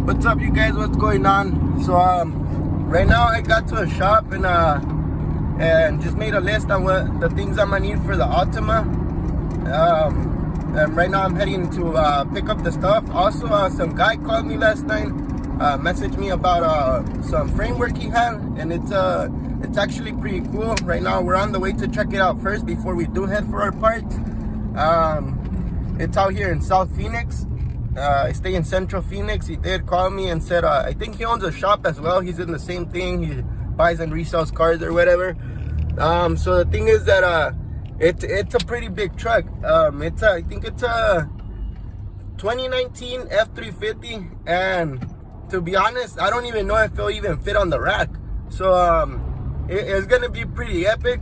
What's up, you guys? What's going on? So right now I got to a shop and just made a list on what the things I'm gonna need for the Altima. And right now I'm heading to pick up the stuff. Also, some guy called me last night, messaged me about some framework he had, and it's actually pretty cool. Right now we're on the way to check it out first before we do head for our parts. It's out here in South Phoenix. I stay in Central Phoenix. He did call me and said, I think he owns a shop as well. He's in the same thing. He buys and resells cars or whatever. So the thing is that it's a pretty big truck. I think it's a 2019 F350, and to be honest, I don't even know if it'll even fit on the rack. So it's gonna be pretty epic.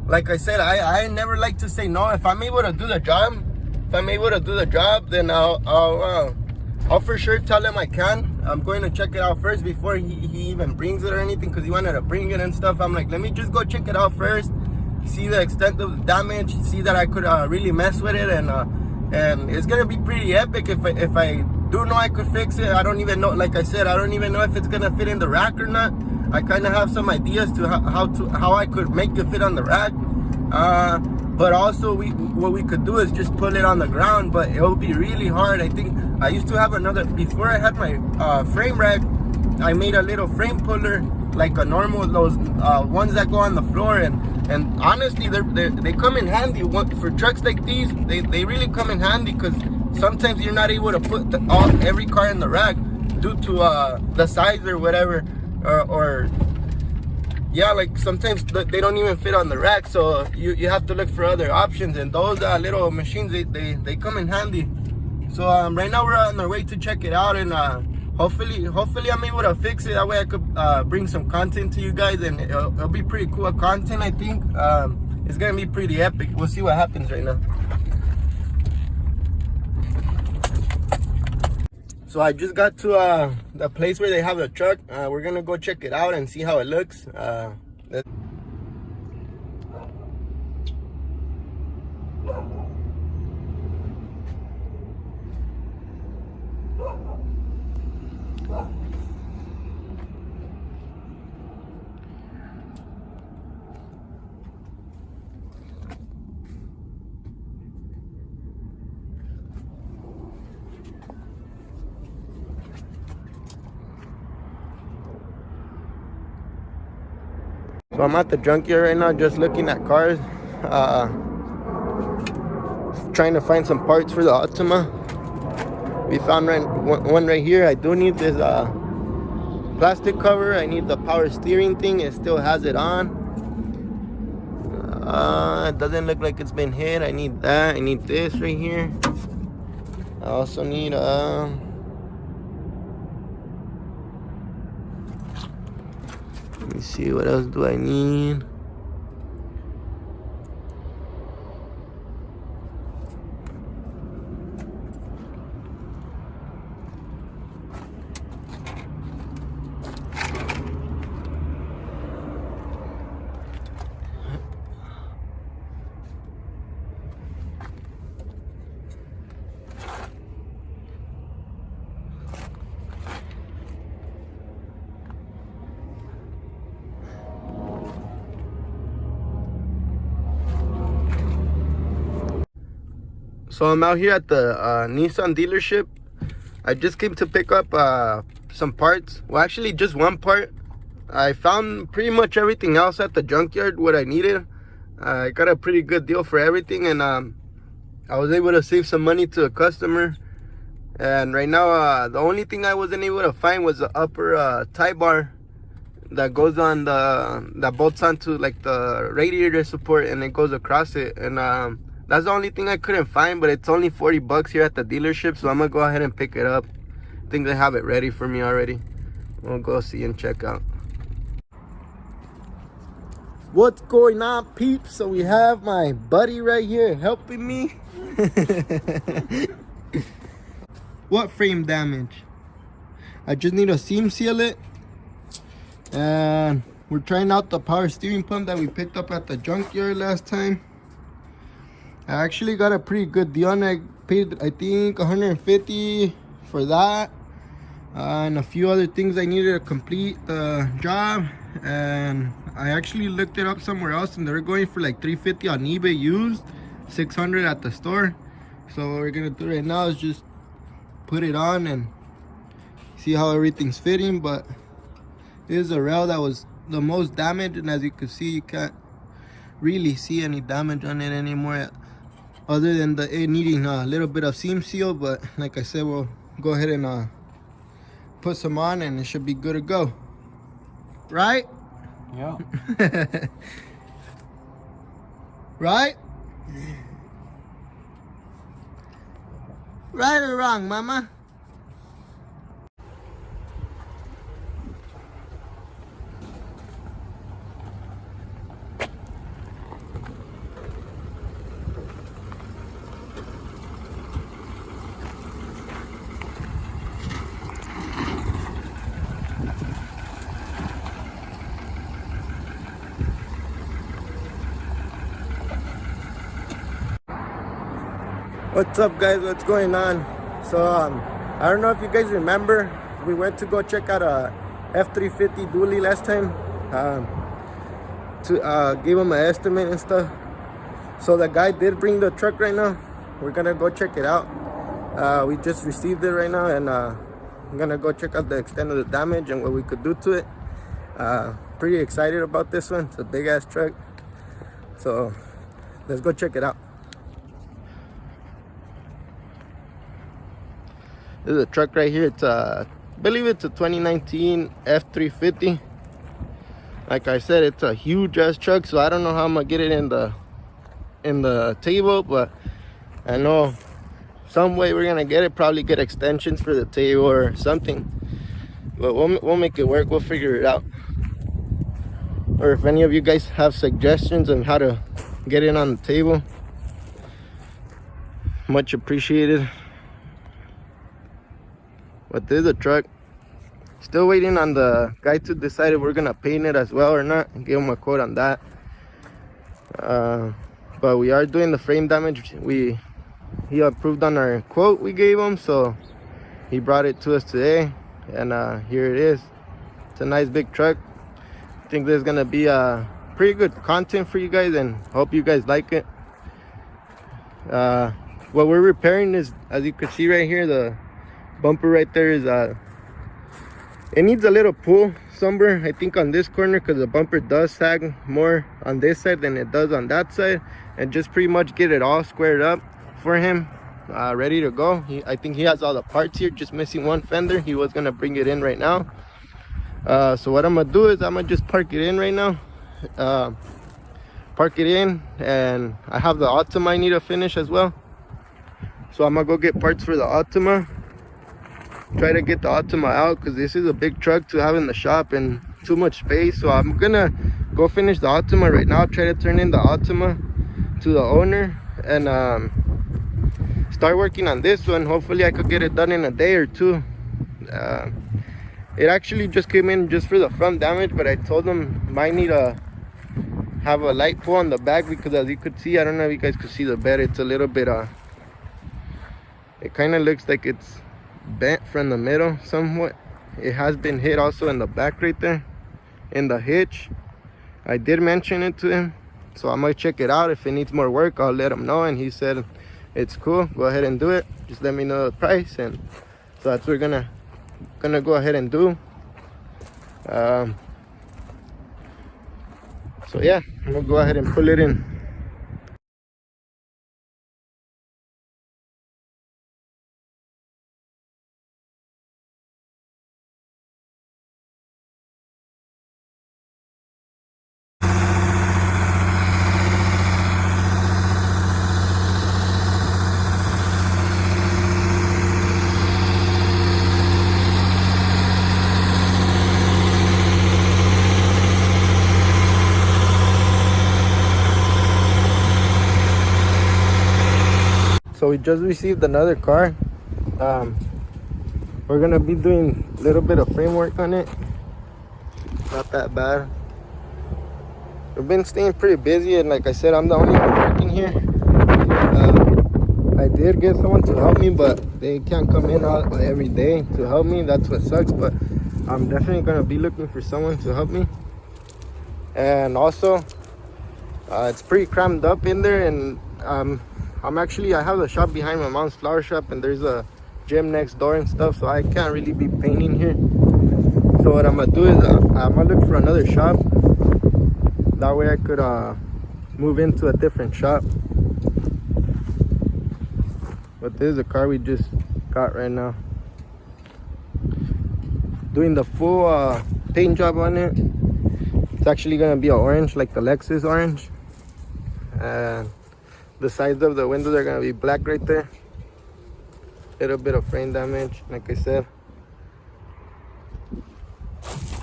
Like I said, I never like to say no. If I'm able to do the job, then I'll for sure tell him I can. I'm going to check it out first before he even brings it or anything, because he wanted to bring it and stuff. I'm like, let me just go check it out first, see the extent of the damage, see that I could really mess with it, and it's gonna be pretty epic if I do know I could fix it. I don't even know, like I said, I don't even know if it's gonna fit in the rack or not. I kind of have some ideas to how I could make it fit on the rack. But also what we could do is just put it on the ground, but it'll be really hard. I think I used to have before I had my frame rack, I made a little frame puller, like a normal, those ones that go on the floor, and honestly they come in handy. For trucks like these, they really come in handy, because sometimes you're not able to put every car in the rack due to the size or whatever, or yeah, like sometimes they don't even fit on the rack, so you have to look for other options, and those little machines, they come in handy. So right now we're on our way to check it out, and hopefully I'm able to fix it. That way I could bring some content to you guys, and it'll be pretty cool content. I think it's gonna be pretty epic. We'll see what happens right now. So I just got to the place where they have the truck. We're gonna go check it out and see how it looks. So I'm at the junkyard right now, just looking at cars, trying to find some parts for the Altima. We found one right here. I do need this plastic cover. I need the power steering thing. It still has it on. It doesn't look like it's been hit. I need that. I need this right here. I also need let me see, what else do I need? So I'm out here at the Nissan dealership. I just came to pick up some parts. Well, actually just one part. I found pretty much everything else at the junkyard, what I needed. I got a pretty good deal for everything, and I was able to save some money to a customer. And right now, the only thing I wasn't able to find was the upper tie bar that goes on that bolts onto like the radiator support, and it goes across it. And that's the only thing I couldn't find, but it's only 40 bucks here at the dealership, so I'm gonna go ahead and pick it up. I think they have it ready for me already. We'll go see and check out. What's going on, peeps? So we have my buddy right here helping me. What frame damage? I just need to seam seal it. And we're trying out the power steering pump that we picked up at the junkyard last time. I actually got a pretty good deal on it. I paid, I think, $150 for that. and a few other things I needed to complete the job. And I actually looked it up somewhere else, and they're going for like $350 on eBay used, $600 at the store. So what we're gonna do right now is just put it on and see how everything's fitting. But this is a rail that was the most damaged, and as you can see, you can't really see any damage on it anymore, other than it needing a little bit of seam seal. But like I said, we'll go ahead and put some on, and it should be good to go, right? Yeah. Right? Right or wrong, mama? What's up, guys? What's going on? So I don't know if you guys remember, we went to go check out a F350 dually last time, to give him an estimate and stuff. So the guy did bring the truck right now. We're gonna go check it out. We just received it right now, and I'm gonna go check out the extent of the damage and what we could do to it. Pretty excited about this one. It's a big ass truck, so let's go check it out. This is a truck right here. It's I believe it's a 2019 F350. Like I said, it's a huge ass truck, so I don't know how I'm gonna get it in the table, but I know some way we're gonna get it. Probably get extensions for the table or something, but we'll make it work. We'll figure it out. Or if any of you guys have suggestions on how to get it on the table, much appreciated. But there's a truck. Still waiting on the guy to decide if we're gonna paint it as well or not, and give him a quote on that. But we are doing the frame damage. He approved on our quote we gave him, so he brought it to us today, and here it is. It's a nice big truck. I think there's gonna be pretty good content for you guys, and hope you guys like it. What we're repairing is, as you can see right here, the bumper right there is it needs a little pull somewhere, I think, on this corner, because the bumper does sag more on this side than it does on that side, and just pretty much get it all squared up for him, ready to go. I think he has all the parts here, just missing one fender. He was gonna bring it in right now. So what I'm gonna do is I'm gonna just park it in right now, park it in, and I have the Altima I need to finish as well, so I'm gonna go get parts for the Altima. Try to get the Altima out, because this is a big truck to have in the shop and too much space. So I'm gonna go finish the Altima right now, try to turn in the Altima to the owner, and start working on this one. Hopefully I could get it done in a day or two. It actually just came in just for the front damage, but I told them might need to have a light pull on the back, because as you could see, I don't know if you guys could see the bed, it's a little bit it kind of looks like it's bent from the middle somewhat. It has been hit also in the back right there in the hitch. I did mention it to him, so I might check it out. If it needs more work, I'll let him know, and he said it's cool, go ahead and do it, just let me know the price. And so that's what we're gonna go ahead and do. So yeah, I'm gonna go ahead and pull it in. So we just received another car. We're gonna be doing a little bit of framework on it. Not that bad. We've been staying pretty busy, and like I said, I'm the only one working here. I did get someone to help me, but they can't come in every day to help me. That's what sucks, but I'm definitely gonna be looking for someone to help me. And also, it's pretty crammed up in there, and I have a shop behind my mom's flower shop, and there's a gym next door and stuff, so I can't really be painting here. So what I'm gonna do is I'm gonna look for another shop. That way I could move into a different shop. But this is a car we just got right now. Doing the full paint job on it. It's actually gonna be an orange, like the Lexus orange. And the sides of the windows are gonna be black right there. Little bit of frame damage, like I said.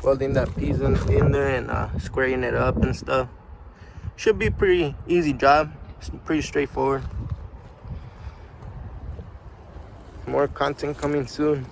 Welding that piece in there and squaring it up and stuff. Should be pretty easy job. It's pretty straightforward. More content coming soon.